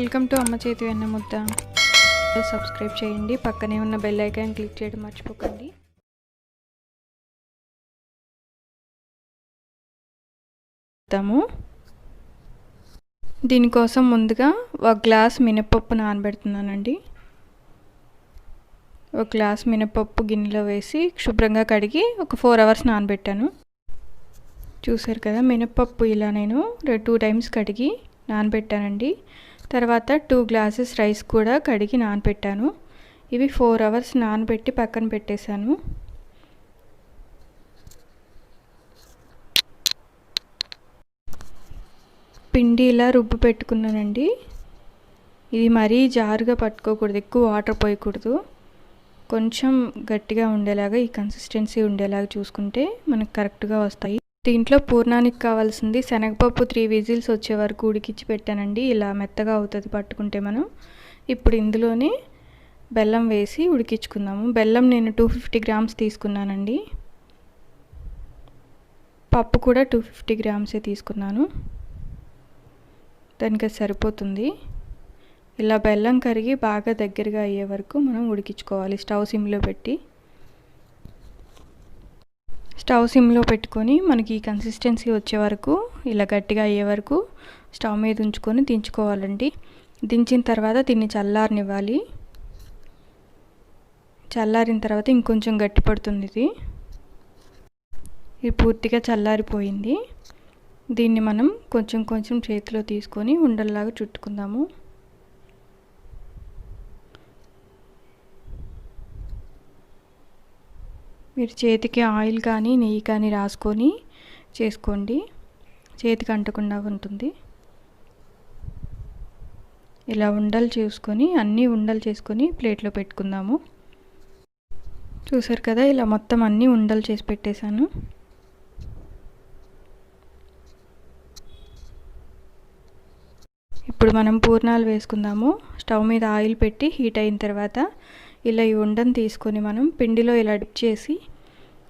Welcome to అమ్మ చేతి వెన్న ముద్ద. సబ్స్క్రైబ్ చేయండి, పక్కనే ఉన్న బెల్ ఐకాన్ క్లిక్ చేయడం మర్చిపోకండి. దీనికోసం ముందుగా ఒక గ్లాస్ మినపప్పు నానబెడుతున్నానండి. ఒక గ్లాస్ మినపప్పు గిన్నెలో వేసి శుభ్రంగా కడిగి ఒక 4 hours నానబెట్టాను. చూసారు కదా, మినపప్పు ఇలా నేను 2 times కడిగి నానబెట్టానండి. తర్వాత 2 glasses రైస్ కూడా కడిగి నానబెట్టాను. ఇవి 4 hours నానబెట్టి పక్కన పెట్టేశాను. పిండి ఇలా రుబ్బు పెట్టుకున్నానండి. ఇది మరీ జారుగా పట్టుకోకూడదు, ఎక్కువ వాటర్ పోయకూడదు. కొంచెం గట్టిగా ఉండేలాగా ఈ కన్సిస్టెన్సీ ఉండేలాగా చూసుకుంటే మనకు కరెక్ట్గా వస్తాయి. దీంట్లో పూర్ణానికి కావాల్సింది శనగపప్పు 3 whistles వచ్చే వరకు ఉడికించి పెట్టానండి. ఇలా మెత్తగా అవుతుంది పట్టుకుంటే మనం. ఇప్పుడు ఇందులోనే బెల్లం వేసి ఉడికించుకుందాము. బెల్లం నేను 250 grams తీసుకున్నానండి. పప్పు కూడా 250 grams తీసుకున్నాను. దానికి సరిపోతుంది. ఇలా బెల్లం కరిగి బాగా దగ్గరగా అయ్యే వరకు మనం ఉడికించుకోవాలి. స్టవ్ సిమ్లో పెట్టుకొని మనకి ఈ కన్సిస్టెన్సీ వచ్చే వరకు, ఇలా గట్టిగా అయ్యే వరకు స్టవ్ మీద ఉంచుకొని దించుకోవాలండి. దించిన తర్వాత దీన్ని చల్లారనివ్వాలి. చల్లారిన తర్వాత ఇంకొంచెం గట్టి పడుతుంది. ఇది పూర్తిగా చల్లారిపోయింది. దీన్ని మనం కొంచెం కొంచెం చేతిలో తీసుకొని ఉండల్లాగా చుట్టుకుందాము. మీరు చేతికి ఆయిల్ కానీ నెయ్యి కానీ రాసుకొని చేసుకోండి, చేతికి అంటకుండా ఉంటుంది. ఇలా అన్ని ఉండలు చేసుకొని ప్లేట్లో పెట్టుకుందాము. చూసారు కదా, ఇలా మొత్తం అన్నీ ఉండలు చేసి పెట్టేశాను. ఇప్పుడు మనం పూర్ణాలు వేసుకుందాము. స్టవ్ మీద ఆయిల్ పెట్టి హీట్ అయిన తర్వాత ఇలా ఈ ఉండను తీసుకొని మనం పిండిలో ఇలా డిప్ చేసి,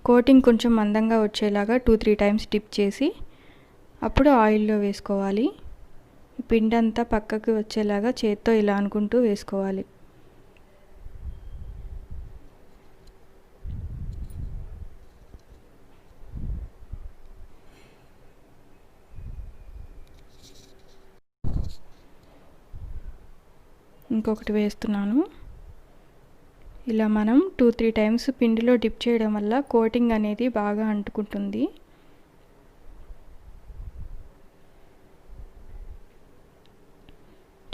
కోటింగ్ కొంచెం మందంగా వచ్చేలాగా 2-3 times డిప్ చేసి అప్పుడు ఆయిల్లో వేసుకోవాలి. పిండి అంతా పక్కకి వచ్చేలాగా చేత్తో ఇలా అనుకుంటూ వేసుకోవాలి. ఇంకొకటి వేస్తున్నాను. ఇలా మనం 2-3 times పిండిలో డిప్ చేయడం వల్ల కోటింగ్ అనేది బాగా అంటుకుంటుంది.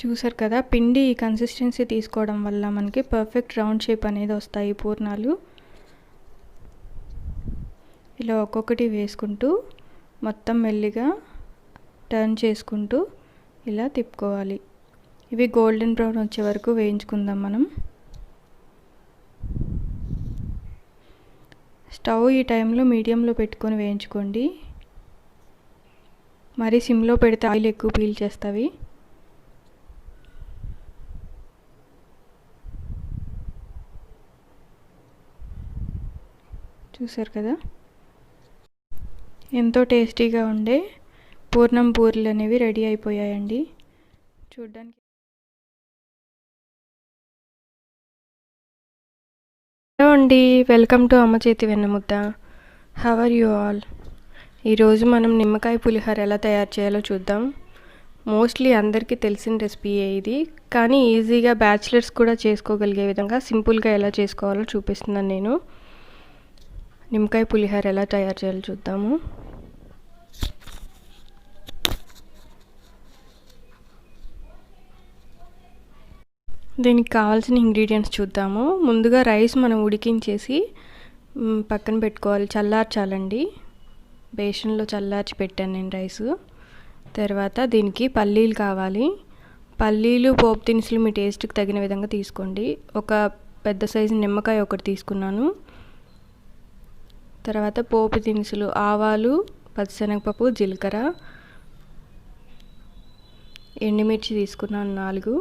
చూసారు కదా, పిండి ఈ కన్సిస్టెన్సీ తీసుకోవడం వల్ల మనకి పర్ఫెక్ట్ రౌండ్ షేప్ అనేది వస్తాయి పూర్ణాలు. ఇలా ఒక్కొక్కటి వేసుకుంటూ మొత్తం మెల్లిగా టర్న్ చేసుకుంటూ ఇలా తిప్పుకోవాలి. ఇవి గోల్డెన్ బ్రౌన్ వచ్చే వరకు వేయించుకుందాం మనం. స్టవ్ ఈ టైంలో మీడియంలో పెట్టుకొని వేయించుకోండి. మరి సిమ్లో పెడితే ఆయిల్ ఎక్కువ పీల్చేస్తాయి. చూసారు కదా, ఎంతో టేస్టీగా ఉండే పూర్ణం పూరీలు అనేవి రెడీ అయిపోయాయండి. చూడ్డానికి హలో అండి, వెల్కమ్ టు అమ్మ చేతి వెన్న ముద్ద. How are you all? ఈరోజు మనం నిమ్మకాయ పులిహోర ఎలా తయారు చేయాలో చూద్దాం. మోస్ట్లీ అందరికీ తెలిసిన రెసిపీయే ఇది, కానీ ఈజీగా బ్యాచిలర్స్ కూడా చేసుకోగలిగే విధంగా సింపుల్గా ఎలా చేసుకోవాలో చూపిస్తున్నాను నేను. నిమ్మకాయ పులిహోర ఎలా తయారు చేయాలో చూద్దాము. దీనికి కావాల్సిన ఇంగ్రీడియంట్స్ చూద్దాము. ముందుగా రైస్ మనం ఉడికించేసి పక్కన పెట్టుకోవాలి, చల్లార్చాలండి. బేషన్లో చల్లార్చి పెట్టాను నేను రైసు. తర్వాత దీనికి పల్లీలు కావాలి. పల్లీలు, పోపు దినుసులు మీ టేస్ట్కి తగిన విధంగా తీసుకోండి. ఒక పెద్ద సైజు నిమ్మకాయ ఒకటి తీసుకున్నాను. తర్వాత పోపు దినుసులు, ఆవాలు, పచ్చిశనగపప్పు, జీలకర్ర, ఎండుమిర్చి తీసుకున్నాను 4,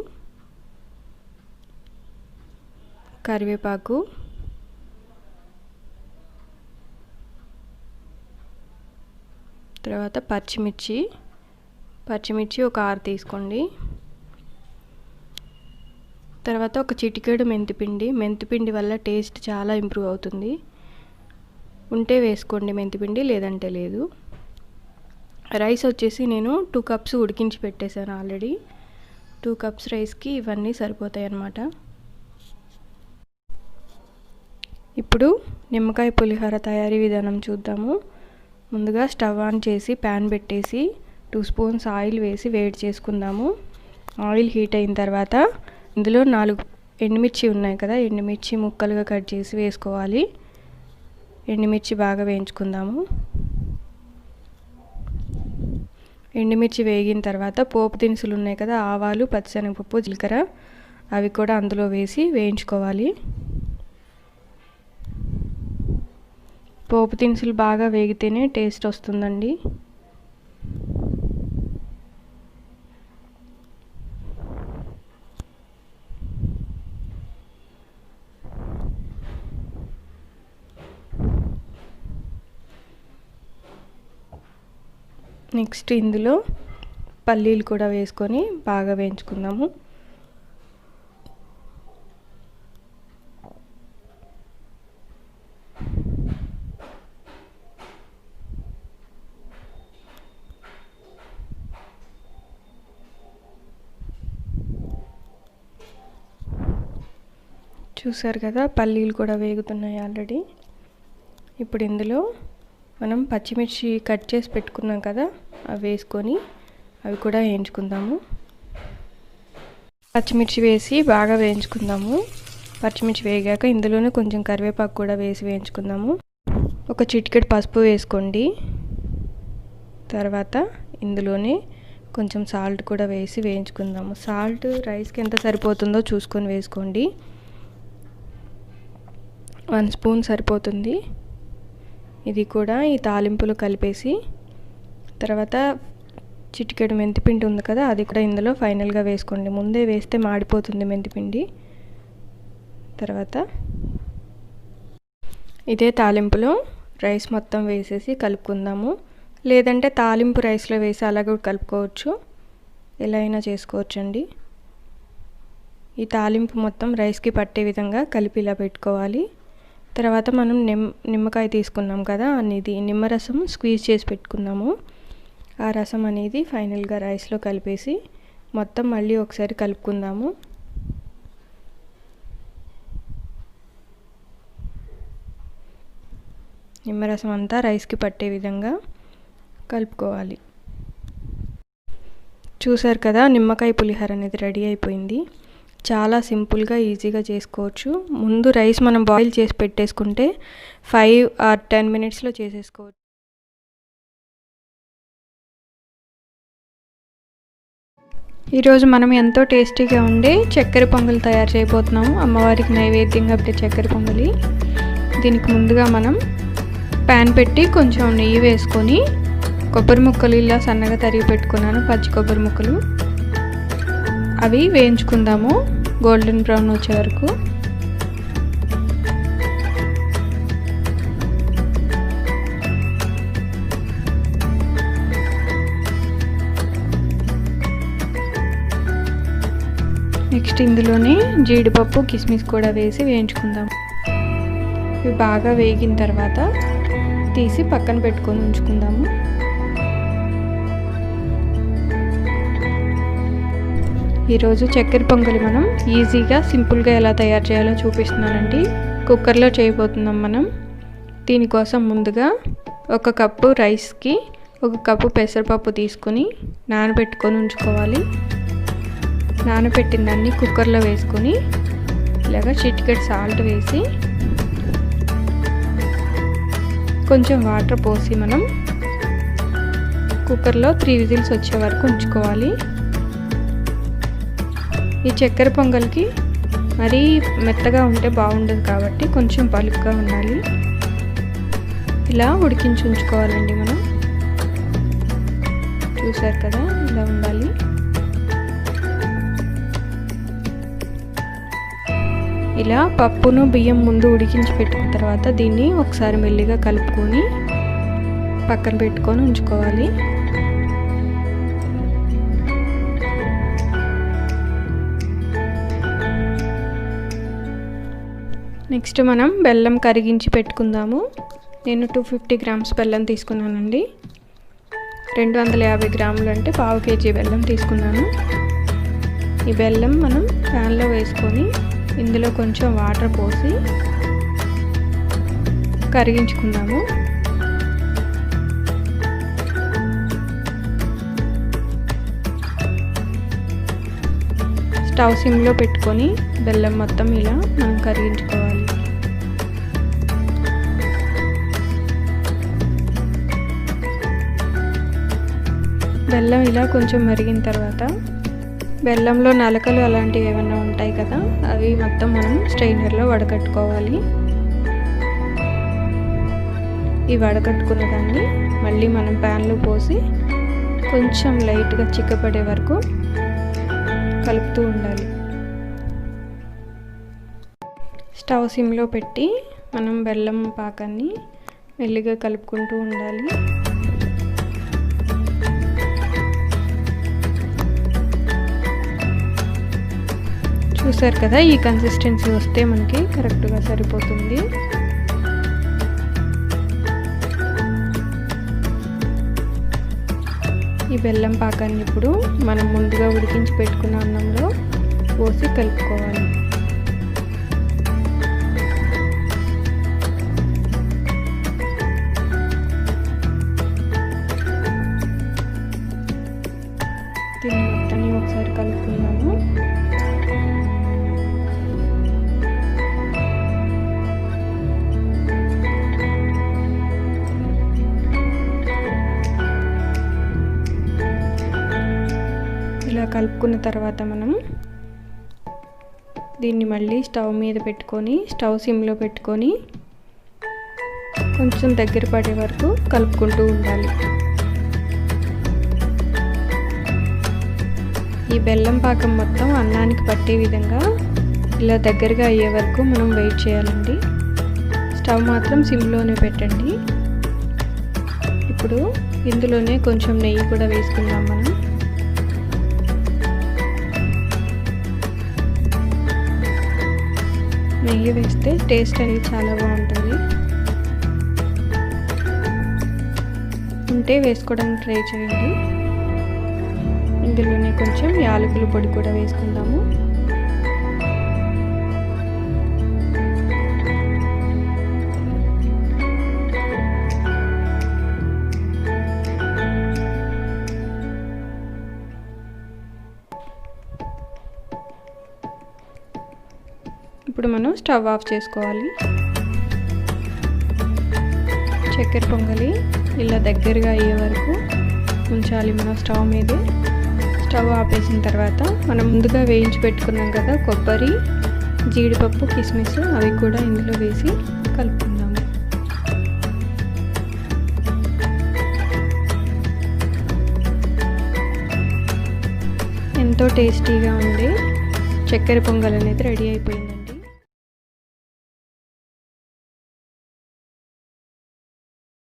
కరివేపాకు, తర్వాత పచ్చిమిర్చి ఒక 6 తీసుకోండి. తర్వాత ఒక చిటికెడు మెంతిపిండి వల్ల టేస్ట్ చాలా ఇంప్రూవ్ అవుతుంది. ఉంటే వేసుకోండి మెంతిపిండి, లేదంటే లేదు. రైస్ వచ్చేసి నేను 2 కప్స్ ఉడికించి పెట్టేశాను ఆల్రెడీ. 2 కప్స్ రైస్కి ఇవన్నీ సరిపోతాయి అన్నమాట. ఇప్పుడు నిమ్మకాయ పులిహోర తయారీ విధానం చూద్దాము. ముందుగా స్టవ్ ఆన్ చేసి ప్యాన్ పెట్టేసి 2 స్పూన్స్ ఆయిల్ వేసి వేడి చేసుకుందాము. ఆయిల్ హీట్ అయిన తర్వాత ఇందులో 4 ఎండుమిర్చి ఉన్నాయి కదా, ఎండుమిర్చి ముక్కలుగా కట్ చేసి వేసుకోవాలి. ఎండుమిర్చి బాగా వేయించుకుందాము. ఎండుమిర్చి వేగిన తర్వాత పోపు దినుసులు ఉన్నాయి కదా, ఆవాలు, పచ్చిశనగపప్పు, జీలకర్ర, అవి కూడా అందులో వేసి వేయించుకోవాలి. పోపు దినుసులు బాగా వేగితేనే టేస్ట్ వస్తుందండి. నెక్స్ట్ ఇందులో పల్లీలు కూడా వేసుకొని బాగా వేయించుకుందాము. చూసారు కదా, పల్లీలు కూడా వేగుతున్నాయి ఆల్రెడీ. ఇప్పుడు ఇందులో మనం పచ్చిమిర్చి కట్ చేసి పెట్టుకున్నాం కదా, అవి వేసుకొని అవి కూడా వేయించుకుందాము. పచ్చిమిర్చి వేసి బాగా వేయించుకుందాము. పచ్చిమిర్చి వేగాక ఇందులోనే కొంచెం కరివేపాకు కూడా వేసి వేయించుకుందాము. ఒక చిటికెడు పసుపు వేసుకోండి. తర్వాత ఇందులోనే కొంచెం సాల్ట్ కూడా వేసి వేయించుకుందాము. సాల్ట్ రైస్కి ఎంత సరిపోతుందో చూసుకొని వేసుకోండి. 1 స్పూన్ సరిపోతుంది. ఇది కూడా ఈ తాలింపులు కలిపేసి తర్వాత చిటికెడు మెంతిపిండి ఉంది కదా, అది కూడా ఇందులో ఫైనల్గా వేసుకోండి. ముందే వేస్తే మాడిపోతుంది మెంతిపిండి. తర్వాత ఇదే తాలింపులో రైస్ మొత్తం వేసేసి కలుపుకుందాము. లేదంటే తాలింపు రైస్లో వేసి అలా కూడా కలుపుకోవచ్చు, ఎలా అయినా చేసుకోవచ్చండి. ఈ తాలింపు మొత్తం రైస్కి పట్టే విధంగా కలిపి ఇలా పెట్టుకోవాలి. తర్వాత మనం నిమ్మకాయ తీసుకున్నాం కదా, అనేది నిమ్మరసం స్క్వీజ్ చేసి పెట్టుకున్నాము. ఆ రసం అనేది ఫైనల్గా రైస్లో కలిపేసి మొత్తం మళ్ళీ ఒకసారి కలుపుకుందాము. నిమ్మరసం అంతా రైస్కి పట్టే విధంగా కలుపుకోవాలి. చూసారు కదా, నిమ్మకాయ పులిహోర అనేది రెడీ అయిపోయింది. చాలా సింపుల్గా ఈజీగా చేసుకోవచ్చు. ముందు రైస్ మనం బాయిల్ చేసి పెట్టేసుకుంటే 5 or 10 మినిట్స్లో చేసేసుకోవచ్చు. ఈరోజు మనం ఎంతో టేస్టీగా ఉండే చక్కెర పొంగలి తయారు చేయబోతున్నాము. అమ్మవారికి నైవేద్యంగా పెట్టే చక్కెర పొంగలి. దీనికి ముందుగా మనం ప్యాన్ పెట్టి కొంచెం నెయ్యి వేసుకొని కొబ్బరి ముక్కలు ఇలా సన్నగా తరిగి పెట్టుకున్నాను, పచ్చి కొబ్బరి ముక్కలు. అవి వేయించుకుందాము గోల్డెన్ బ్రౌన్ వచ్చే వరకు. నెక్స్ట్ ఇందులోనే జీడిపప్పు, కిస్మిస్ కూడా వేసి వేయించుకుందాం. ఇవి బాగా వేగిన తర్వాత తీసి పక్కన పెట్టుకొని ఉంచుకుందాము. ఈరోజు చక్కెర పొంగలి మనం ఈజీగా సింపుల్గా ఎలా తయారు చేయాలో చూపిస్తున్నానండి. కుక్కర్లో చేయబోతున్నాం మనం. దీనికోసం ముందుగా 1 కప్పు రైస్కి 1 కప్పు పెసరపప్పు తీసుకొని నానబెట్టుకొని ఉంచుకోవాలి. నానబెట్టిన దాన్ని కుక్కర్లో వేసుకొని ఇలాగ చిటికెడు సాల్ట్ వేసి కొంచెం వాటర్ పోసి మనం కుక్కర్లో 3 విజిల్స్ వచ్చే వరకు ఉంచుకోవాలి. ఈ చక్కెర పొంగల్కి మరీ మెత్తగా ఉంటే బాగుండదు కాబట్టి కొంచెం పలుకుగా ఉండాలి. ఇలా ఉడికించి ఉంచుకోవాలండి మనం. చూసారు కదా, ఇలా ఉండాలి. ఇలా పప్పును బియ్యం ముందు ఉడికించి పెట్టుకున్న తర్వాత దీన్ని ఒకసారి మెల్లిగా కలుపుకొని పక్కన పెట్టుకొని ఉంచుకోవాలి. నెక్స్ట్ మనం బెల్లం కరిగించి పెట్టుకుందాము. నేను 250 గ్రామ్స్ బెల్లం తీసుకున్నానండి. 250 గ్రాములు అంటే పావు కేజీ బెల్లం తీసుకున్నాను. ఈ బెల్లం మనం ప్యాన్లో వేసుకొని ఇందులో కొంచెం వాటర్ పోసి కరిగించుకుందాము. స్టవ్ సిమ్లో పెట్టుకొని బెల్లం మొత్తం ఇలా మనం కరిగించుకోవాలి. బెల్లం ఇలా కొంచెం మరిగిన తర్వాత బెల్లంలో నలకలు అలాంటివి ఏమైనా ఉంటాయి కదా, అవి మొత్తం మనం స్ట్రైనర్లో వడకట్టుకోవాలి. ఈ వడకట్టుకున్న దాన్ని మళ్ళీ మనం ప్యాన్లో పోసి కొంచెం లైట్గా చిక్కపడే వరకు కలుపుతూ ఉండాలి. స్టవ్ సిమ్లో పెట్టి మనం బెల్లం పాకాన్ని మెల్లిగా కలుపుకుంటూ ఉండాలి. చూసారు కదా, ఈ కన్సిస్టెన్సీ వస్తే మనకి కరెక్ట్గా సరిపోతుంది. ఈ బెల్లం పాకాన్ని ఇప్పుడు మనం ముందుగా ఉడికించి పెట్టుకున్న అన్నంలో పోసి కలుపుకోవాలి. దీన్ని మొత్తాన్ని ఒకసారి కలుపుకున్నాము. ఇలా కలుపుకున్న తర్వాత మనం దీన్ని మళ్ళీ స్టవ్ మీద పెట్టుకొని స్టవ్ సిమ్లో పెట్టుకొని కొంచెం దగ్గర పడే వరకు కలుపుకుంటూ ఉండాలి. ఈ బెల్లం పాకం మొత్తం అన్నానికి పట్టే విధంగా ఇలా దగ్గరగా అయ్యే వరకు మనం వెయిట్ చేయాలండి. స్టవ్ మాత్రం సిమ్లోనే పెట్టండి. ఇప్పుడు ఇందులోనే కొంచెం నెయ్యి కూడా వేసుకుందాం. మనం నెయ్యి వేస్తే టేస్ట్ అనేది చాలా బాగుంటుంది. ఉంటే వేసుకోవడానికి ట్రై చేయండి. ఇందులోనే కొంచెం యాలకుల పొడి కూడా వేసుకుందాము. ఇప్పుడు మనం స్టవ్ ఆఫ్ చేసుకోవాలి. చక్కెర పొంగలి ఇలా దగ్గరగా అయ్యే వరకు ఉంచాలి మనం స్టవ్ మీదే. స్టవ్ ఆపేసిన తర్వాత మనం ముందుగా వేయించి పెట్టుకున్నాం కదా కొబ్బరి, జీడిపప్పు, కిస్మిస్, అవి కూడా ఇందులో వేసి కలుపుకుందాము. ఎంతో టేస్టీగా ఉండే చక్కెర పొంగల్ అనేది రెడీ అయిపోయిందండి.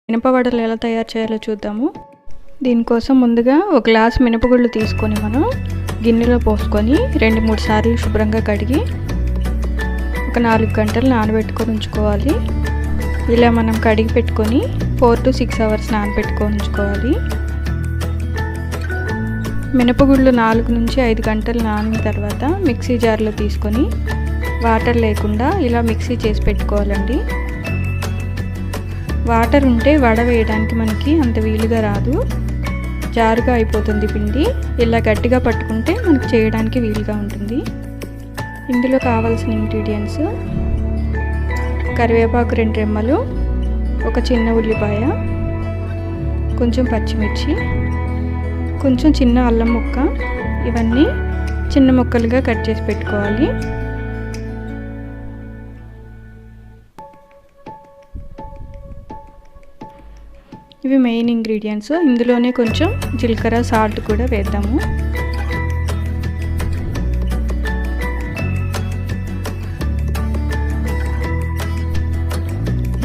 మినపవడలు ఎలా తయారు చేయాలో చూద్దాము. దీనికోసం ముందుగా ఒక గ్లాస్ మినపగుళ్ళు తీసుకొని మనం గిన్నెలో పోసుకొని 2-3 సార్లు శుభ్రంగా కడిగి ఒక 4 గంటలు నానబెట్టుకొని ఉంచుకోవాలి. ఇలా మనం కడిగి పెట్టుకొని 4 to 6 అవర్స్ నానబెట్టుకొని ఉంచుకోవాలి. మినపగుళ్ళు 4 నుంచి 5 గంటలు నానిన తర్వాత మిక్సీ జార్లో తీసుకొని వాటర్ లేకుండా ఇలా మిక్సీ చేసి పెట్టుకోవాలండి. వాటర్ ఉంటే వడ వేయడానికి మనకి అంత వీలుగా రాదు, జారుగా అయిపోతుంది పిండి. ఇలా గట్టిగా పట్టుకుంటే మనకు చేయడానికి వీలుగా ఉంటుంది. ఇందులో కావాల్సిన ఇంగ్రీడియంట్స్: కరివేపాకు 2 రెమ్మలు, ఒక చిన్న ఉల్లిపాయ, కొంచెం పచ్చిమిర్చి, కొంచెం చిన్న అల్లం ముక్క, ఇవన్నీ చిన్న ముక్కలుగా కట్ చేసి పెట్టుకోవాలి. ఇవి మెయిన్ ఇంగ్రీడియంట్స్. ఇందులోనే కొంచెం జీలకర్ర, సాల్ట్ కూడా వేద్దాము.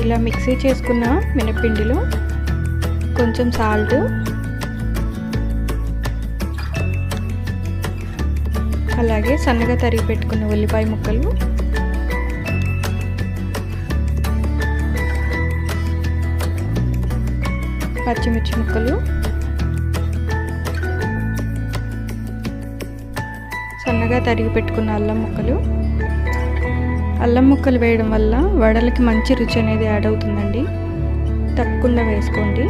ఇలా మిక్సీ చేసుకున్న మినపిండిలో కొంచెం సాల్ట్, అలాగే సన్నగా తరిగి పెట్టుకున్న ఉల్లిపాయ ముక్కలు, పచ్చిమిర్చి ముక్కలు, సన్నగా తరిగి పెట్టుకున్న అల్లం ముక్కలు. అల్లం ముక్కలు వేయడం వల్ల వడలకి మంచి రుచి అనేది యాడ్ అవుతుందండి, తప్పకుండా వేసుకోండి.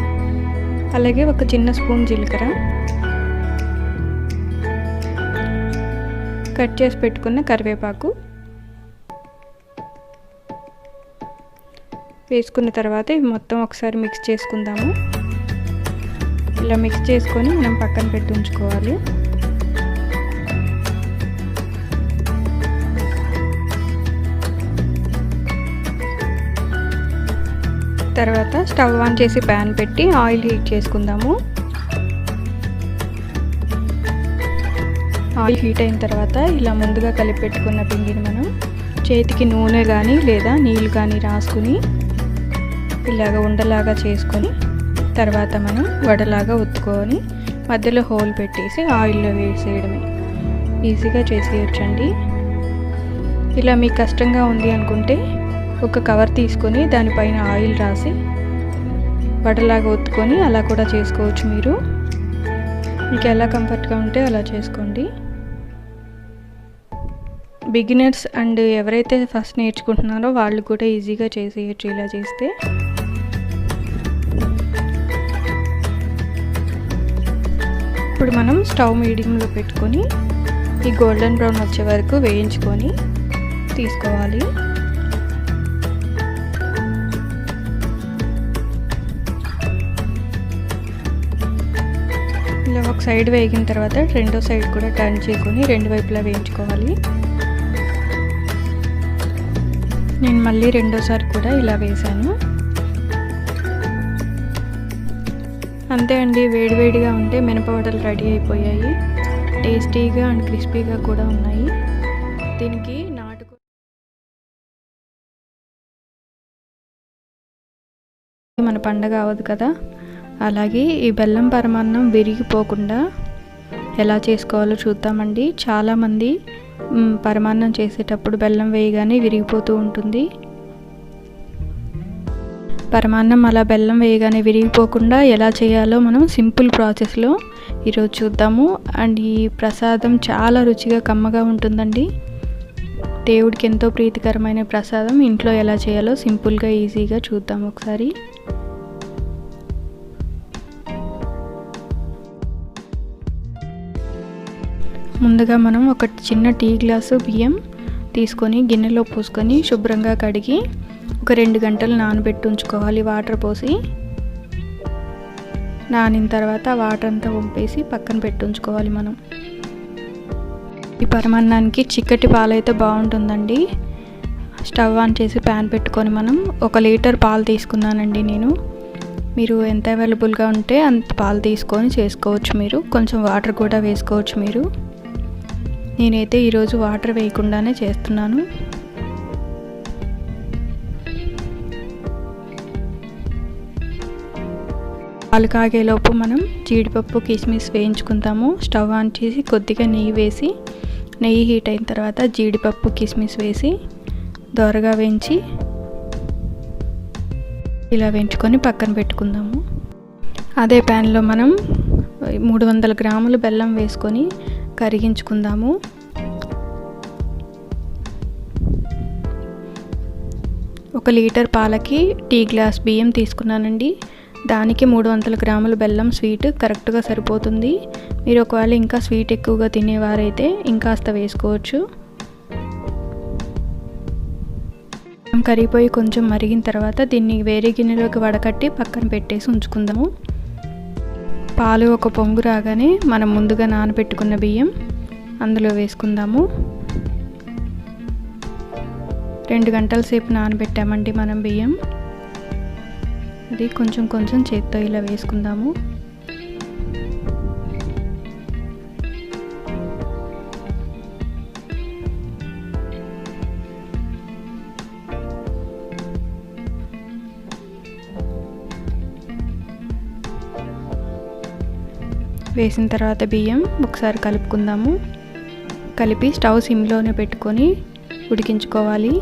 అలాగే ఒక చిన్న స్పూన్ జీలకర్ర, కట్ చేసి పెట్టుకున్న కరివేపాకు వేసుకున్న తర్వాత ఇవి మొత్తం ఒకసారి మిక్స్ చేసుకుందాము. ఇలా మిక్స్ చేసుకొని మనం పక్కన పెట్టి ఉంచుకోవాలి. తర్వాత స్టవ్ ఆన్ చేసి ప్యాన్ పెట్టి ఆయిల్ హీట్ చేసుకుందాము. ఆయిల్ హీట్ అయిన తర్వాత ఇలా ముందుగా కలిపి పెట్టుకున్న పిండిని మనం చేతికి నూనె కానీ లేదా నీళ్ళు కానీ రాసుకుని ఇలాగ ఉండలాగా చేసుకొని తర్వాత మనం వడలాగా ఒత్తుకొని మధ్యలో హోల్ పెట్టేసి ఆయిల్లో వేసేయడమే. ఈజీగా చేసేయచ్చండి. ఇలా మీకు కష్టంగా ఉంది అనుకుంటే ఒక కవర్ తీసుకొని దానిపైన ఆయిల్ రాసి వడలాగా ఒత్తుకొని అలా కూడా చేసుకోవచ్చు. మీకు ఎలా కంఫర్ట్గా ఉంటే అలా చేసుకోండి. బిగినర్స్ అండ్ ఎవరైతే ఫస్ట్ నేర్చుకుంటున్నారో వాళ్ళు కూడా ఈజీగా చేసేయచ్చు ఇలా చేస్తే. ఇప్పుడు మనం స్టవ్ మీడియంలో పెట్టుకొని ఈ గోల్డెన్ బ్రౌన్ వచ్చే వరకు వేయించుకొని తీసుకోవాలి. ఇలా ఒక సైడ్ వేగిన తర్వాత రెండో సైడ్ కూడా టర్న్ చేసుకొని రెండు వైపులా వేయించుకోవాలి. నేను మళ్ళీ రెండోసారి కూడా ఇలా వేసాను. అంతే అండి, వేడివేడిగా ఉంటే మినపవడలు రెడీ అయిపోయాయి. టేస్టీగా అండ్ క్రిస్పీగా కూడా ఉన్నాయి. దీనికి మన పండగ అవ్వదు కదా, అలాగే ఈ బెల్లం పరమాన్నం విరిగిపోకుండా ఎలా చేసుకోవాలో చూద్దామండి. చాలామంది పరమాన్నం చేసేటప్పుడు బెల్లం వేయగానే విరిగిపోతూ ఉంటుంది. పరమాన్నం అలా బెల్లం వేయగానే విరిగిపోకుండా ఎలా చేయాలో మనం సింపుల్ ప్రాసెస్లో ఈరోజు చూద్దాము. అండ్ ఈ ప్రసాదం చాలా రుచిగా కమ్మగా ఉంటుందండి. దేవుడికి ఎంతో ప్రీతికరమైన ప్రసాదం ఇంట్లో ఎలా చేయాలో సింపుల్గా ఈజీగా చూద్దాం ఒకసారి. ముందుగా మనం ఒక చిన్న టీ గ్లాసు బియ్యం తీసుకొని గిన్నెలో పోసుకొని శుభ్రంగా కడిగి ఒక 2 గంటలు నానబెట్టి ఉంచుకోవాలి. వాటర్ పోసి నానిన తర్వాత వాటర్ అంతా వంపేసి పక్కన పెట్టి ఉంచుకోవాలి. మనం ఈ పరమాన్నానికి చిక్కటి పాలైతే బాగుంటుందండి. స్టవ్ ఆన్ చేసి ప్యాన్ పెట్టుకొని మనం 1 లీటర్ పాలు తీసుకున్నానండి నేను. మీరు ఎంత అవైలబుల్గా ఉంటే అంత పాలు తీసుకొని చేసుకోవచ్చు. మీరు కొంచెం వాటర్ కూడా వేసుకోవచ్చు. నేనైతే ఈరోజు వాటర్ వేయకుండానే చేస్తున్నాను. పాలు కాగేలోపు మనం జీడిపప్పు కిస్మిస్ వేయించుకుందాము. స్టవ్ ఆన్ చేసి కొద్దిగా నెయ్యి వేసి, నెయ్యి హీట్ అయిన తర్వాత జీడిపప్పు కిస్మిస్ వేసి దోరగా వేయించి ఇలా వేయించుకొని పక్కన పెట్టుకుందాము. అదే ప్యాన్లో మనం 300 గ్రాములు బెల్లం వేసుకొని కరిగించుకుందాము. ఒక లీటర్ పాలకి టీ గ్లాస్ బియ్యం తీసుకున్నానండి. దానికి 300 గ్రాముల బెల్లం స్వీట్ కరెక్ట్గా సరిపోతుంది. మీరు ఒకవేళ ఇంకా స్వీట్ ఎక్కువగా తినేవారైతే ఇంకాస్త వేసుకోవచ్చు. కరిగిపోయి కొంచెం మరిగిన తర్వాత దీన్ని వేరే గిన్నెలోకి వడకట్టి పక్కన పెట్టేసి ఉంచుకుందాము. పాలు ఒక పొంగు రాగానే మనం ముందుగా నానబెట్టుకున్న బియ్యం అందులో వేసుకుందాము. 2 గంటల సేపు నానబెట్టామండి మనం బియ్యం. అది కొంచెం కొంచెం చేత్తో ఇలా వేసుకుందాము. వేసిన తర్వాత బియ్యం ఒకసారి కలుపుకుందాము. కలిపి స్టవ్ సిమ్లోనే పెట్టుకొని ఉడికించుకోవాలి.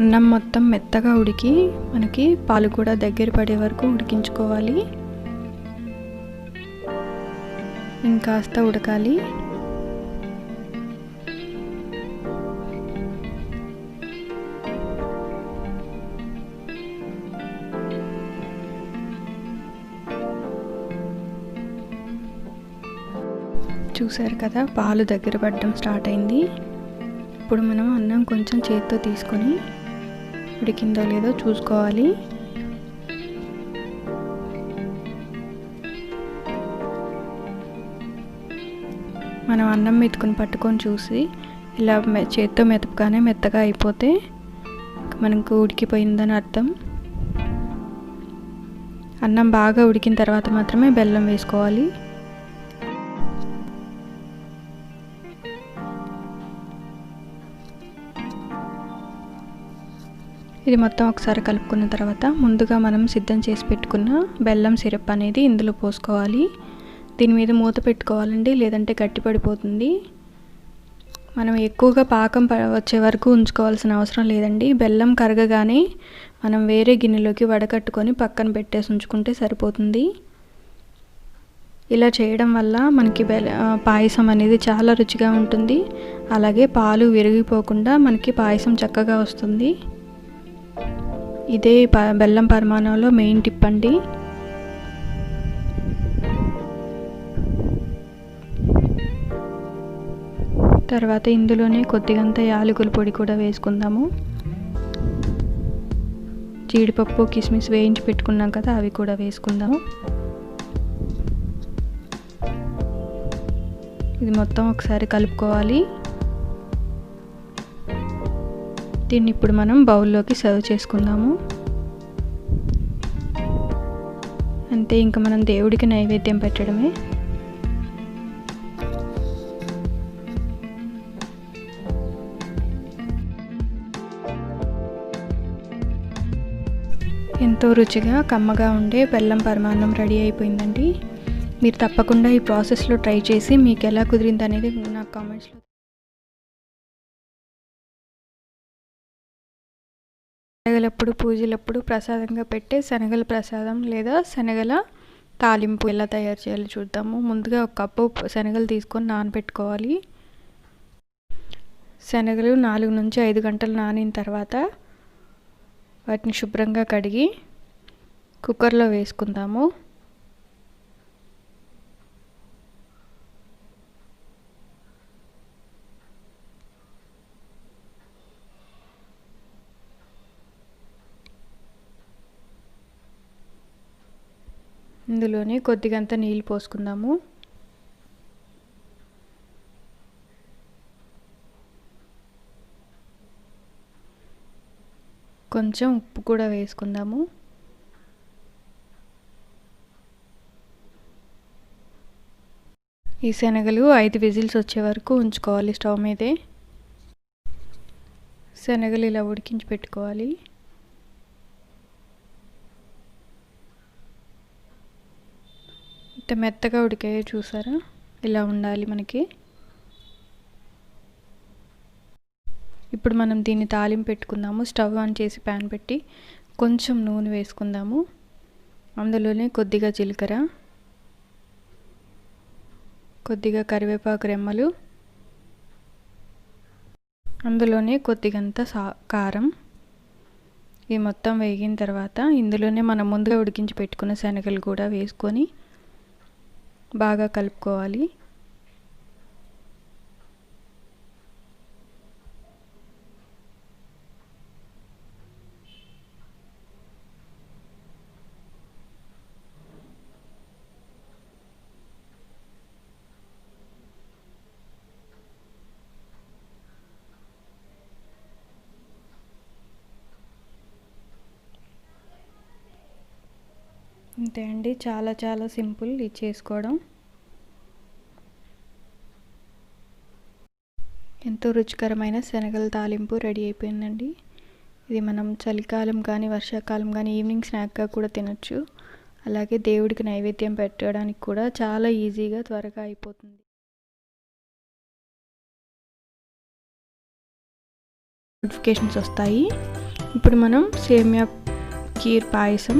అన్నం మొత్తం మెత్తగా ఉడికి మనకి పాలు కూడా దగ్గర పడే వరకు ఉడికించుకోవాలి. ఇంకాస్త ఉడకాలి. చూసారు కదా, పాలు దగ్గర పడడం స్టార్ట్ అయింది. ఇప్పుడు మనం అన్నం కొంచెం చేతితో తీసుకొని ఉడికిందో లేదో చూసుకోవాలి. మనం అన్నం మెతుకుని పట్టుకొని చూసి ఇలా చేతితో మెతపగానే మెత్తగా అయిపోతే మనకు ఉడికిపోయిందని అర్థం. అన్నం బాగా ఉడికిన తర్వాత మాత్రమే బెల్లం వేసుకోవాలి. ఇది మొత్తం ఒకసారి కలుపుకున్న తర్వాత ముందుగా మనం సిద్ధం చేసి పెట్టుకున్న బెల్లం సిరప్ అనేది ఇందులో పోసుకోవాలి. దీని మీద మూత పెట్టుకోవాలండి, లేదంటే గట్టి పడిపోతుంది. మనం ఎక్కువగా పాకం వచ్చే వరకు ఉంచుకోవాల్సిన అవసరం లేదండి. బెల్లం కరగగానే మనం వేరే గిన్నెలోకి వడకట్టుకొని పక్కన పెట్టేసి ఉంచుకుంటే సరిపోతుంది. ఇలా చేయడం వల్ల మనకి పాయసం అనేది చాలా రుచిగా ఉంటుంది. అలాగే పాలు విరిగిపోకుండా మనకి పాయసం చక్కగా వస్తుంది. ఇదే బెల్లం పరిమాణంలో మెయిన్ టిప్ అండి. తర్వాత ఇందులోనే కొద్దిగంత యాలకుల పొడి కూడా వేసుకుందాము. జీడిపప్పు కిస్మిస్ వేయించి పెట్టుకున్నాం కదా, అవి కూడా వేసుకుందాము. ఇది మొత్తం ఒకసారి కలుపుకోవాలి. దీన్ని ఇప్పుడు మనం బౌల్లోకి సర్వ్ చేసుకుందాము. అంతే, ఇంకా మనం దేవుడికి నైవేద్యం పెట్టడమే. ఎంతో రుచిగా కమ్మగా ఉండే బెల్లం పరమాన్నం రెడీ అయిపోయిందండి. మీరు తప్పకుండా ఈ ప్రాసెస్లో ట్రై చేసి మీకు ఎలా కుదిరింది అనేది నాకు కామెంట్స్లో శనగలప్పుడు పూజలప్పుడు ప్రసాదంగా పెట్టే శనగల ప్రసాదం లేదా శనగల తాలింపు ఎలా తయారు చేయాలో చూద్దాము. ముందుగా ఒక కప్పు శనగలు తీసుకొని నానబెట్టుకోవాలి. శనగలు 4 నుంచి 5 గంటలు నానిన తర్వాత వాటిని శుభ్రంగా కడిగి కుక్కర్లో వేసుకుందాము. ఇందులోనే కొద్దిగంత నీళ్ళు పోసుకుందాము. కొంచెం ఉప్పు కూడా వేసుకుందాము. ఈ శనగలు 5 విజిల్స్ వచ్చే వరకు ఉంచుకోవాలి స్టవ్ మీదే. శనగలు ఇలా ఉడికించి పెట్టుకోవాలి. ఇంత మెత్తగా ఉడికాయో చూసారా, ఇలా ఉండాలి మనకి. ఇప్పుడు మనం దీన్ని తాలింపు పెట్టుకుందాము. స్టవ్ ఆన్ చేసి ప్యాన్ పెట్టి కొంచెం నూనె వేసుకుందాము. అందులోనే కొద్దిగా జీలకర్ర, కొద్దిగా కరివేపాకు రెమ్మలు, అందులోనే కొద్దిగంత కారం. ఇది మొత్తం వేగిన తర్వాత ఇందులోనే మనం ముందుగా ఉడికించి పెట్టుకున్న శనగలు కూడా వేసుకొని బాగా కలుపుకోవాలి. అంతే అండి, చాలా చాలా సింపుల్ ఇది చేసుకోవడం. ఎంతో రుచికరమైన శనగల తాలింపు రెడీ అయిపోయిందండి. ఇది మనం చలికాలం కానీ వర్షాకాలం కానీ ఈవినింగ్ స్నాక్గా కూడా తినచ్చు. అలాగే దేవుడికి నైవేద్యం పెట్టడానికి కూడా చాలా ఈజీగా త్వరగా అయిపోతుంది. నోటిఫికేషన్స్ వస్తాయి. ఇప్పుడు మనం సేమియా కీర్ పాయసం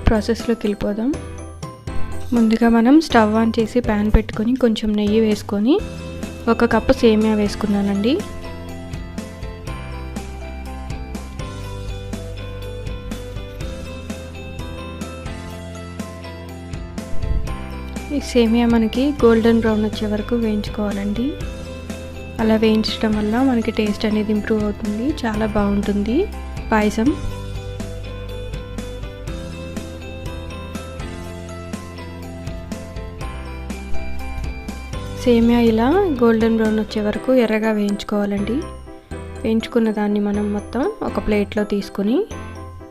ప్రాసెస్లోకి వెళ్ళిపోదాం. ముందుగా మనం స్టవ్ ఆన్ చేసి ప్యాన్ పెట్టుకొని కొంచెం నెయ్యి వేసుకొని 1 కప్పు సేమియా వేసుకున్నానండి. ఈ సేమియా మనకి గోల్డెన్ బ్రౌన్ వచ్చే వరకు వేయించుకోవాలండి. అలా వేయించడం వల్ల మనకి టేస్ట్ అనేది ఇంప్రూవ్ అవుతుంది, చాలా బాగుంటుంది పాయసం. సేమియా ఇలా గోల్డెన్ బ్రౌన్ వచ్చే వరకు ఎర్రగా వేయించుకోవాలండి. వేయించుకున్న దాన్ని మనం మొత్తం ఒక ప్లేట్లో తీసుకొని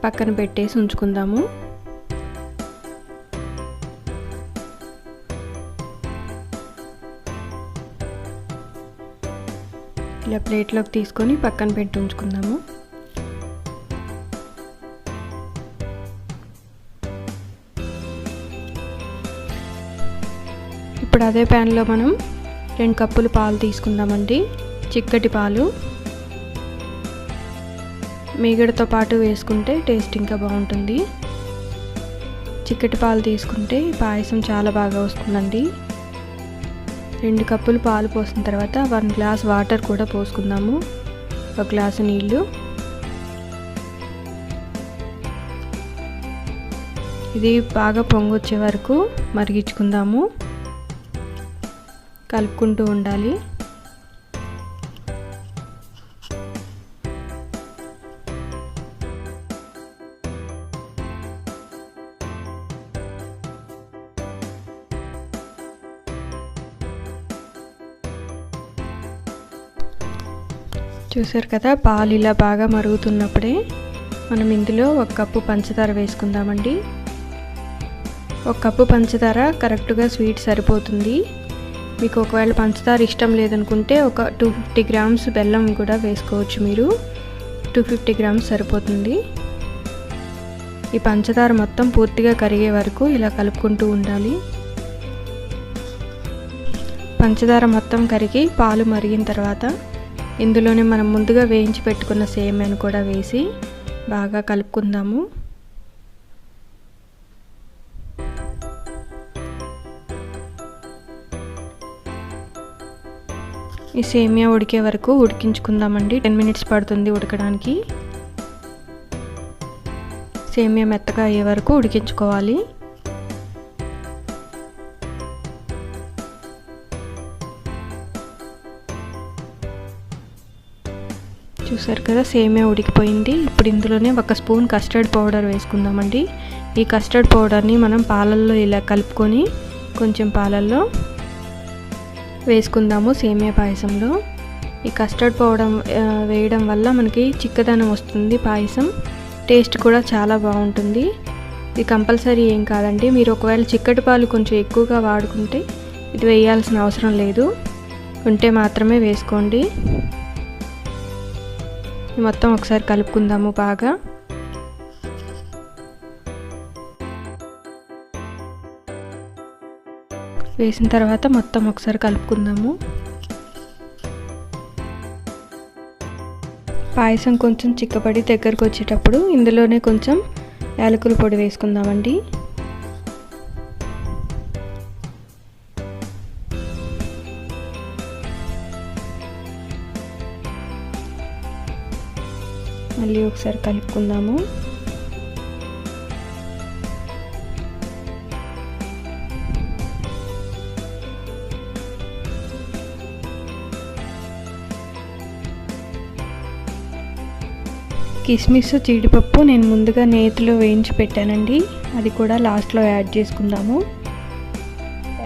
పక్కన పెట్టేసి ఉంచుకుందాము. ఇలా ప్లేట్లోకి తీసుకొని పక్కన పెట్టి ఉంచుకుందాము. ఇప్పుడు అదే ప్యాన్లో మనం 2 కప్పులు పాలు తీసుకుందామండి. చిక్కటి పాలు మీగడతో పాటు వేసుకుంటే టేస్ట్ ఇంకా బాగుంటుంది. చిక్కటి పాలు తీసుకుంటే పాయసం చాలా బాగా వస్తుందండి. 2 కప్పులు పాలు పోసిన తర్వాత 1 గ్లాస్ వాటర్ కూడా పోసుకుందాము. 1 గ్లాసు నీళ్ళు. ఇది బాగా పొంగొచ్చే వరకు మరిగించుకుందాము. కలుపుకుంటూ ఉండాలి. చూసారు కదా, పాలు ఇలా బాగా మరుగుతున్నప్పుడే మనం ఇందులో 1 కప్పు పంచదార వేసుకుందామండి. 1 కప్పు పంచదార కరెక్ట్గా స్వీట్ సరిపోతుంది. మీకు ఒకవేళ పంచదార ఇష్టం లేదనుకుంటే ఒక 250 గ్రామ్స్ బెల్లం కూడా వేసుకోవచ్చు. మీరు 250 గ్రామ్స్ సరిపోతుంది. ఈ పంచదార మొత్తం పూర్తిగా కరిగే వరకు ఇలా కలుపుకుంటూ ఉండాలి. పంచదార మొత్తం కరిగి పాలు మరిగిన తర్వాత ఇందులోనే మనం ముందుగా వేయించి పెట్టుకున్న సేమియాను కూడా వేసి బాగా కలుపుకుందాము. ఈ సేమియా ఉడికే వరకు ఉడికించుకుందామండి. 10 మినిట్స్ పడుతుంది ఉడకడానికి. సేమియా మెత్తగా అయ్యే వరకు ఉడికించుకోవాలి. చూసారు కదా, సేమియా ఉడికిపోయింది. ఇప్పుడు ఇందులోనే 1 స్పూన్ కస్టర్డ్ పౌడర్ వేసుకుందామండి. ఈ కస్టర్డ్ పౌడర్ని మనం పాలల్లో ఇలా కలుపుకొని కొంచెం పాలల్లో వేసుకుందాము సేమియా పాయసంలో. ఈ కస్టర్డ్ పౌడర్ వేయడం వల్ల మనకి చిక్కదనం వస్తుంది. పాయసం టేస్ట్ కూడా చాలా బాగుంటుంది. ఇది కంపల్సరీ ఏం కాదండి. మీరు ఒకవేళ చిక్కటి పాలు కొంచెం ఎక్కువగా వాడుకుంటే ఇది వేయాల్సిన అవసరం లేదు. ఉంటే మాత్రమే వేసుకోండి. మొత్తం ఒకసారి కలుపుకుందాము బాగా. వేసిన తర్వాత మొత్తం ఒకసారి కలుపుకుందాము. పాయసం కొంచెం చిక్కబడి దగ్గరకు వచ్చేటప్పుడు ఇందులోనే కొంచెం యాలకుల పొడి వేసుకుందామండి. మళ్ళీ ఒకసారి కలుపుకుందాము. కిస్మిస్, జీడిపప్పు నేను ముందుగా నేతిలో వేయించి పెట్టానండి. అది కూడా లాస్ట్లో యాడ్ చేసుకుందాము.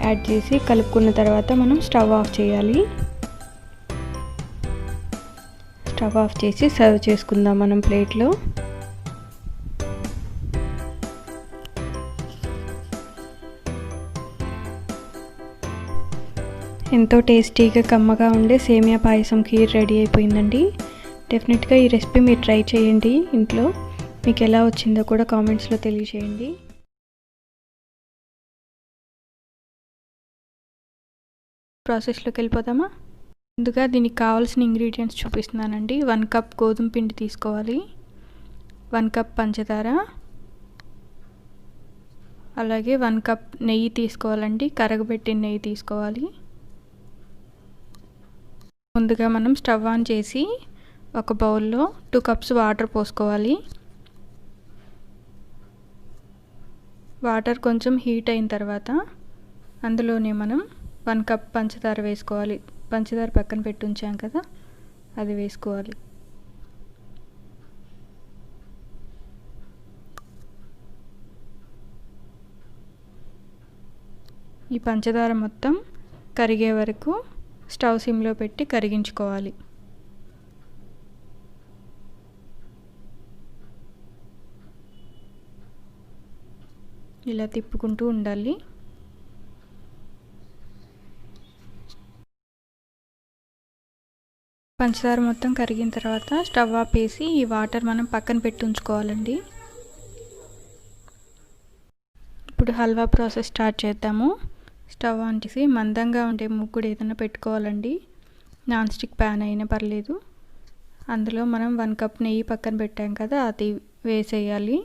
యాడ్ చేసి కలుపుకున్న తర్వాత మనం స్టవ్ ఆఫ్ చేయాలి. స్టవ్ ఆఫ్ చేసి సర్వ్ చేసుకుందాం మనం ప్లేట్లో. ఎంతో టేస్టీగా కమ్మగా ఉండే సేమియా పాయసం ఖీర్ రెడీ అయిపోయిందండి. డెఫినెట్గా ఈ రెసిపీ మీరు ట్రై చేయండి ఇంట్లో. మీకు ఎలా వచ్చిందో కూడా కామెంట్స్లో తెలియజేయండి. ప్రాసెస్లోకి వెళ్ళిపోదామా? ముందుగా దీనికి కావాల్సిన ఇంగ్రీడియంట్స్ చూపిస్తున్నానండి. 1 కప్ గోధుమ పిండి తీసుకోవాలి. 1 కప్ పంచదార, అలాగే 1 కప్ నెయ్యి తీసుకోవాలండి. కరగబెట్టిన నెయ్యి తీసుకోవాలి. ముందుగా మనం స్టవ్ ఆన్ చేసి ఒక బౌల్లో 2 కప్స్ వాటర్ పోసుకోవాలి. వాటర్ కొంచెం హీట్ అయిన తర్వాత అందులోనే మనం 1 కప్ పంచదార వేసుకోవాలి. పంచదార పక్కన పెట్టి ఉంచాం కదా, అది వేసుకోవాలి. ఈ పంచదార మొత్తం కరిగే వరకు స్టవ్ సిమ్లో పెట్టి కరిగించుకోవాలి. ఇలా తిప్పుకుంటూ ఉండాలి. పంచదార మొత్తం కరిగిన తర్వాత స్టవ్ ఆపేసి ఈ వాటర్ మనం పక్కన పెట్టి ఉంచుకోవాలండి. ఇప్పుడు హల్వా ప్రాసెస్ స్టార్ట్ చేద్దాము. స్టవ్ ఆన్ చేసి మందంగా ఉండే మూకుడు ఏదైనా పెట్టుకోవాలండి. నాన్ స్టిక్ ప్యాన్ అయినా పర్లేదు. అందులో మనం 1 కప్ నెయ్యి పక్కన పెట్టాం కదా, అది వేసేయాలి.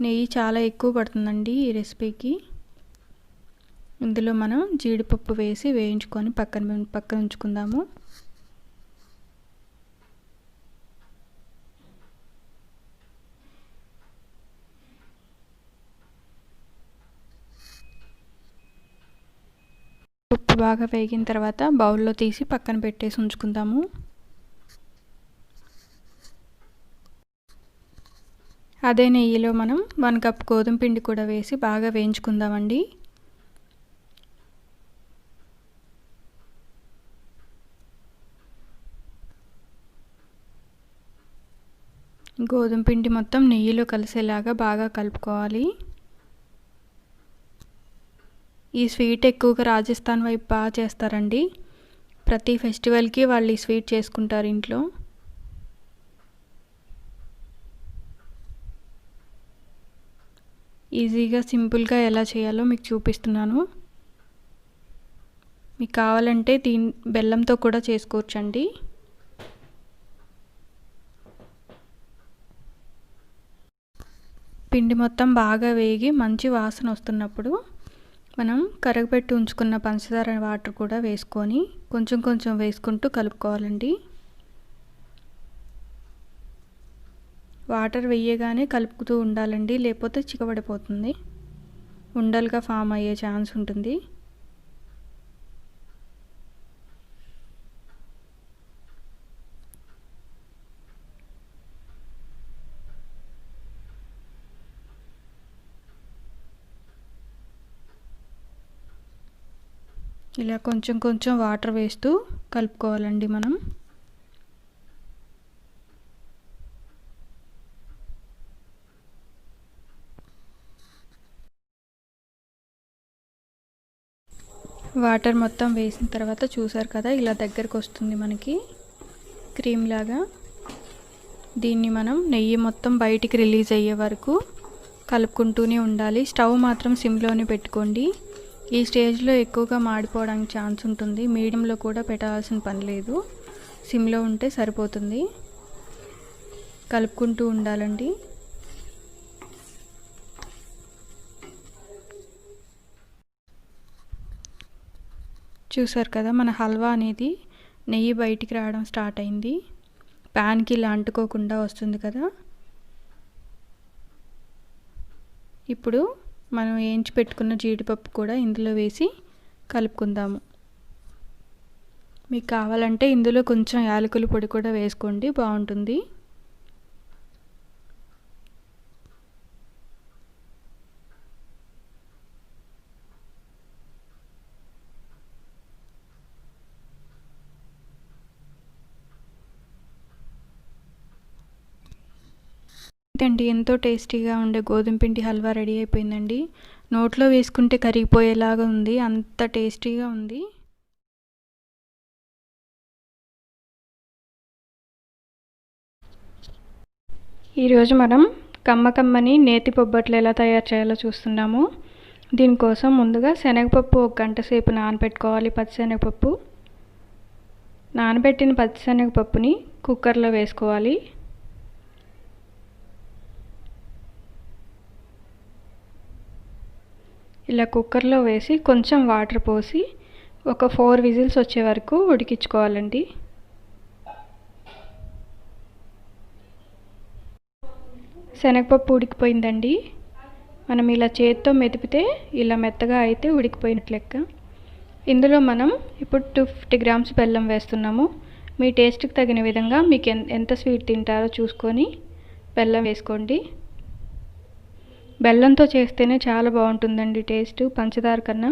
నెయ్యి చాలా ఎక్కువ పడుతుందండి ఈ రెసిపీకి. ఇందులో మనం జీడిపప్పు వేసి వేయించుకొని పక్కన ఉంచుకుందాము. పప్పు బాగా వేగిన తర్వాత బౌల్లో తీసి పక్కన పెట్టేసి ఉంచుకుందాము. అదే నెయ్యిలో మనం 1 కప్ గోధుమ పిండి కూడా వేసి బాగా వేయించుకుందామండి. గోధుమ పిండి మొత్తం నెయ్యిలో కలిసేలాగా బాగా కలుపుకోవాలి. ఈ స్వీట్ ఎక్కువగా రాజస్థాన్ వైపు బాగా చేస్తారండి. ప్రతి ఫెస్టివల్కి వాళ్ళు ఈ స్వీట్ చేసుకుంటారు ఇంట్లో. ఈజీగా సింపుల్గా ఎలా చేయాలో మీకు చూపిస్తున్నాను. మీకు కావాలంటే బెల్లంతో కూడా చేసుకోవచ్చండి. పిండి మొత్తం బాగా వేగి మంచి వాసన వస్తున్నప్పుడు మనం కరగబెట్టి ఉంచుకున్న పంచదార వాటర్ కూడా వేసుకొని కొంచెం కొంచెం వేసుకుంటూ కలుపుకోవాలండి. వాటర్ వేయగానే కలుపుతూ ఉండాలండి, లేకపోతే చిక్కబడిపోతుంది, ఉండలుగా ఫామ్ అయ్యే ఛాన్స్ ఉంటుంది. ఇలా కొంచెం కొంచెం వాటర్ వేస్తూ కలుపుకోవాలండి మనం. వాటర్ మొత్తం వేసిన తర్వాత చూసారు కదా, ఇలా దగ్గరకు వస్తుంది మనకి క్రీమ్ లాగా. దీన్ని మనం నెయ్యి మొత్తం బయటికి రిలీజ్ అయ్యే వరకు కలుపుకుంటూనే ఉండాలి. స్టవ్ మాత్రం సిమ్లోనే పెట్టుకోండి. ఈ స్టేజ్లో ఎక్కువగా మాడిపోవడానికి ఛాన్స్ ఉంటుంది. మీడియంలో కూడా పెట్టాల్సిన పని లేదు, సిమ్లో ఉంటే సరిపోతుంది. కలుపుకుంటూ ఉండాలండి. చూసారు కదా, మన హల్వా అనేది నెయ్యి బయటికి రావడం స్టార్ట్ అయింది. ప్యాన్కి ఇలా అంటుకోకుండా వస్తుంది కదా. ఇప్పుడు మనం వేయించి పెట్టుకున్న జీడిపప్పు కూడా ఇందులో వేసి కలుపుకుందాము. మీకు కావాలంటే ఇందులో కొంచెం యాలకుల పొడి కూడా వేసుకోండి, బాగుంటుంది. అండి, ఎంతో టేస్టీగా ఉండే గోధుమ పిండి హల్వా రెడీ అయిపోయిందండి. నోట్లో వేసుకుంటే కరిగిపోయేలాగా ఉంది, అంత టేస్టీగా ఉంది. ఈరోజు మనం కమ్మని నేతి బొబ్బట్లు ఎలా తయారు చేయాలో చూస్తున్నాము. దీనికోసం ముందుగా శనగపప్పు 1 గంట సేపు నానబెట్టుకోవాలి. పచ్చిశనగపప్పు నానబెట్టిన పచ్చిశనగపప్పుని కుక్కర్లో వేసుకోవాలి. ఇలా కుక్కర్లో వేసి కొంచెం వాటర్ పోసి ఒక 4 విజిల్స్ వచ్చే వరకు ఉడికించుకోవాలండి. శనగపప్పు ఉడికిపోయిందండి. మనం ఇలా చేత్తో మెదిపితే ఇలా మెత్తగా అయితే ఉడికిపోయినట్లు లెక్క. ఇందులో మనం ఇప్పుడు 250 గ్రామ్స్ బెల్లం వేస్తున్నాము. మీ టేస్ట్కి తగిన విధంగా మీకు ఎంత స్వీట్ తింటారో చూసుకొని బెల్లం వేసుకోండి. బెల్లంతో చేస్తేనే చాలా బాగుంటుందండి టేస్ట్ పంచదార కన్నా.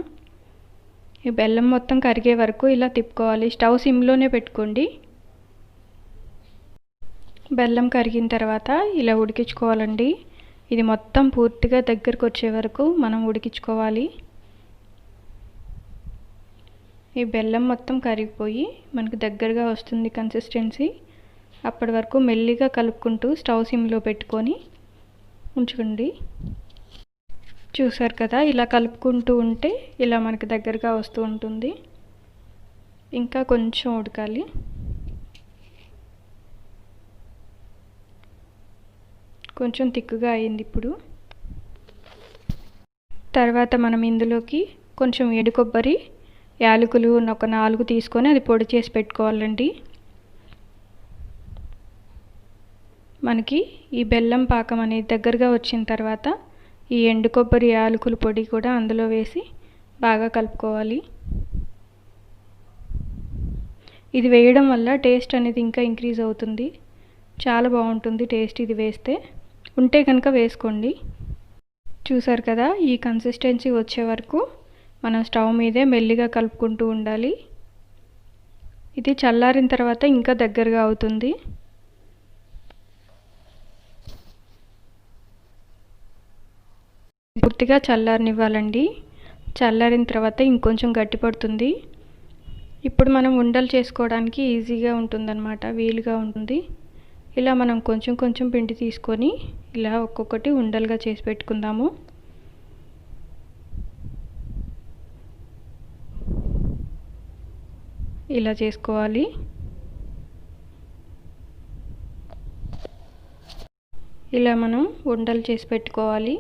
ఈ బెల్లం మొత్తం కరిగే వరకు ఇలా తిప్పుకోవాలి. స్టవ్ సిమ్లోనే పెట్టుకోండి. బెల్లం కరిగిన తర్వాత ఇలా ఉడికించుకోవాలండి. ఇది మొత్తం పూర్తిగా దగ్గరకు వచ్చే వరకు మనం ఉడికించుకోవాలి. ఈ బెల్లం మొత్తం కరిగిపోయి మనకు దగ్గరగా వస్తుంది కన్సిస్టెన్సీ. అప్పటి వరకు మెల్లిగా కలుపుకుంటూ స్టవ్ సిమ్లో పెట్టుకొని ఉంచుకోండి. చూసారు కదా, ఇలా కలుపుకుంటూ ఉంటే ఇలా మనకు దగ్గరగా వస్తూ ఉంటుంది. ఇంకా కొంచెం ఉడకాలి. కొంచెం తిక్కుగా అయింది ఇప్పుడు. తర్వాత మనం ఇందులోకి కొంచెం ఎండు కొబ్బరి, యాలకులు ఒక 4 తీసుకొని అది పొడి చేసి పెట్టుకోవాలండి. మనకి ఈ బెల్లం పాకం అనేది దగ్గరగా వచ్చిన తర్వాత ఈ ఎండు కొబ్బరి, యాలకుల పొడి కూడా అందులో వేసి బాగా కలుపుకోవాలి. ఇది వేయడం వల్ల టేస్ట్ అనేది ఇంకా ఇంక్రీజ్ అవుతుంది. చాలా బాగుంటుంది టేస్ట్ ఇది వేస్తే. ఉంటే కనుక వేసుకోండి. చూసారు కదా, ఈ కన్సిస్టెన్సీ వచ్చే వరకు మనం స్టవ్ మీదే మెల్లిగా కలుపుకుంటూ ఉండాలి. ఇది చల్లారిన తర్వాత ఇంకా దగ్గరగా అవుతుంది. పూర్తిగా చల్లారనివ్వాలండి. చల్లారిన తర్వాత ఇంకొంచెం గట్టి పడుతుంది. ఇప్పుడు మనం ఉండలు చేసుకోవడానికి ఈజీగా ఉంటుందన్నమాట, వీలుగా ఉంటుంది. ఇలా మనం కొంచెం కొంచెం పిండి తీసుకొని ఇలా ఒక్కొక్కటి ఉండలుగా చేసి పెట్టుకుందాము. ఇలా చేసుకోవాలి. ఇలా మనం ఉండలు చేసి పెట్టుకోవాలి.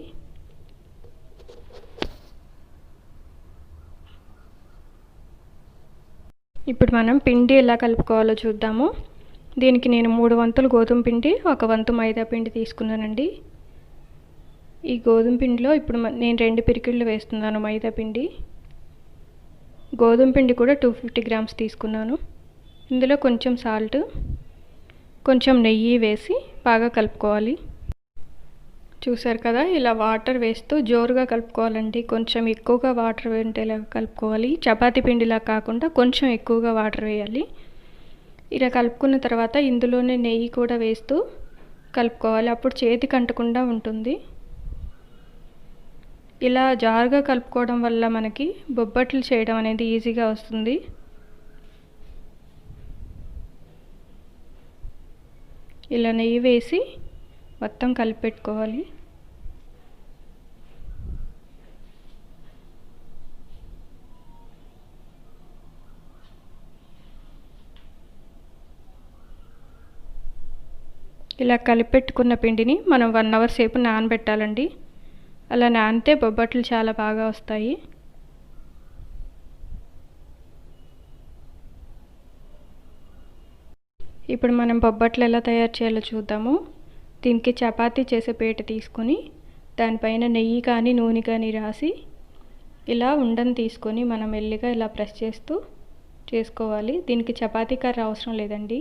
ఇప్పుడు మనం పిండి ఎలా కలుపుకోవాలో చూద్దాము. దీనికి నేను 3 వంతులు గోధుమ పిండి, 1 వంతు మైదా పిండి తీసుకున్నానండి. ఈ గోధుమ పిండిలో ఇప్పుడు నేను 2 పిరికిళ్ళు వేస్తున్నాను మైదా పిండి. గోధుమ పిండి కూడా 250 గ్రామ్స్ తీసుకున్నాను. ఇందులో కొంచెం సాల్ట్, కొంచెం నెయ్యి వేసి బాగా కలుపుకోవాలి. చూసారు కదా, ఇలా వాటర్ వేస్తూ జోరుగా కలుపుకోవాలండి. కొంచెం ఎక్కువగా వాటర్ వేసేలా కలుపుకోవాలి. చపాతీ పిండిలా కాకుండా కొంచెం ఎక్కువగా వాటర్ వేయాలి. ఇలా కలుపుకున్న తర్వాత ఇందులోనే నెయ్యి కూడా వేస్తూ కలుపుకోవాలి. అప్పుడు చేతికి అంటకుండా ఉంటుంది. ఇలా జారుగా కలుపుకోవడం వల్ల మనకి బొబ్బట్లు చేయడం అనేది ఈజీగా వస్తుంది. ఇలా నెయ్యి వేసి మొత్తం కలిపి పెట్టుకోవాలి. ఇలా కలిపెట్టుకున్న పిండిని మనం 1 అవర్ సేపు నానబెట్టాలండి. అలా నానితే బొబ్బట్లు చాలా బాగా వస్తాయి. ఇప్పుడు మనం బొబ్బట్లు ఎలా తయారు చేయాలో చూద్దాము. దీనికి చపాతీ చేసే పీట తీసుకొని దానిపైన నెయ్యి కానీ నూనె కానీ రాసి ఇలా ఉండని తీసుకొని మనం మెల్లిగా ఇలా ప్రెస్ చేస్తూ చేసుకోవాలి. దీనికి చపాతీ కర్ర అవసరం లేదండి.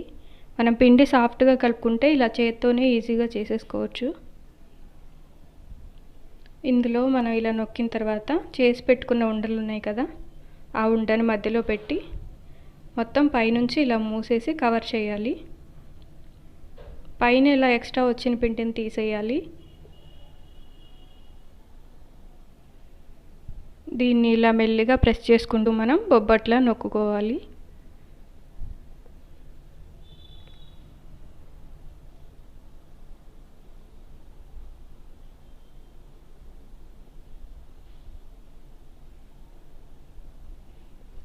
మనం పిండి సాఫ్ట్గా కలుపుకుంటే ఇలా చేత్తోనే ఈజీగా చేసేసుకోవచ్చు. ఇందులో మనం ఇలా నొక్కిన తర్వాత చేసి పెట్టుకున్న ఉండలు ఉన్నాయి కదా, ఆ ఉండని మధ్యలో పెట్టి మొత్తం పైనుంచి ఇలా మూసేసి కవర్ చేయాలి. పైన ఇలా ఎక్స్ట్రా వచ్చిన పిండిని తీసేయాలి. దీన్ని ఇలా మెల్లిగా ప్రెస్ చేసుకుంటూ మనం బొబ్బట్లా నొక్కుకోవాలి.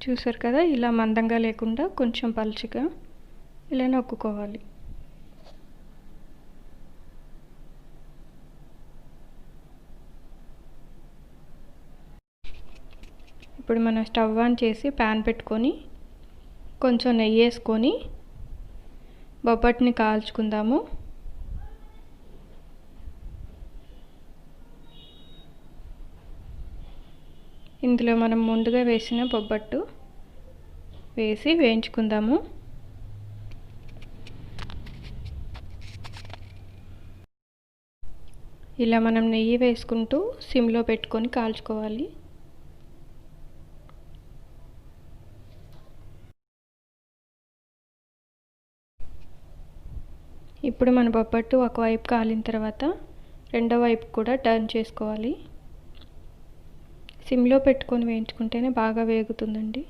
చూసారు కదా, ఇలా మందంగా లేకుండా కొంచెం పలుచగా ఇలా నొక్కుకోవాలి. ఇప్పుడు మనం స్టవ్ ఆన్ చేసి ప్యాన్ పెట్టుకొని కొంచెం నెయ్యి వేసుకొని బొబ్బట్ని కాల్చుకుందాము. ఇందులో మనం ముందుగా వేసిన బొబ్బట్టు వేసి వేయించుకుందాము. ఇలా మనం నెయ్యి వేసుకుంటూ సిమ్లో పెట్టుకొని కాల్చుకోవాలి. ఇప్పుడు మన బొబ్బట్టు ఒకవైపు కాలిన తర్వాత రెండో వైపు కూడా టర్న్ చేసుకోవాలి. సిమ్లో పెట్టుకొని వేయించుకుంటేనే బాగా వేగుతుందండి.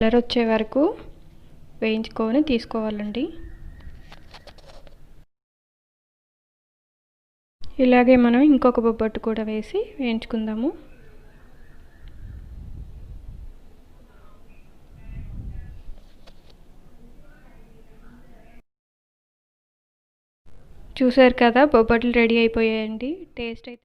కలర్ వచ్చే వరకు వేయించుకొని తీసుకోవాలండి. ఇలాగే మనం ఇంకొక బొబ్బట్టు కూడా వేసి వేయించుకుందాము. చూసారు కదా, బొబ్బట్లు రెడీ అయిపోయాయండి. టేస్ట్ అయితే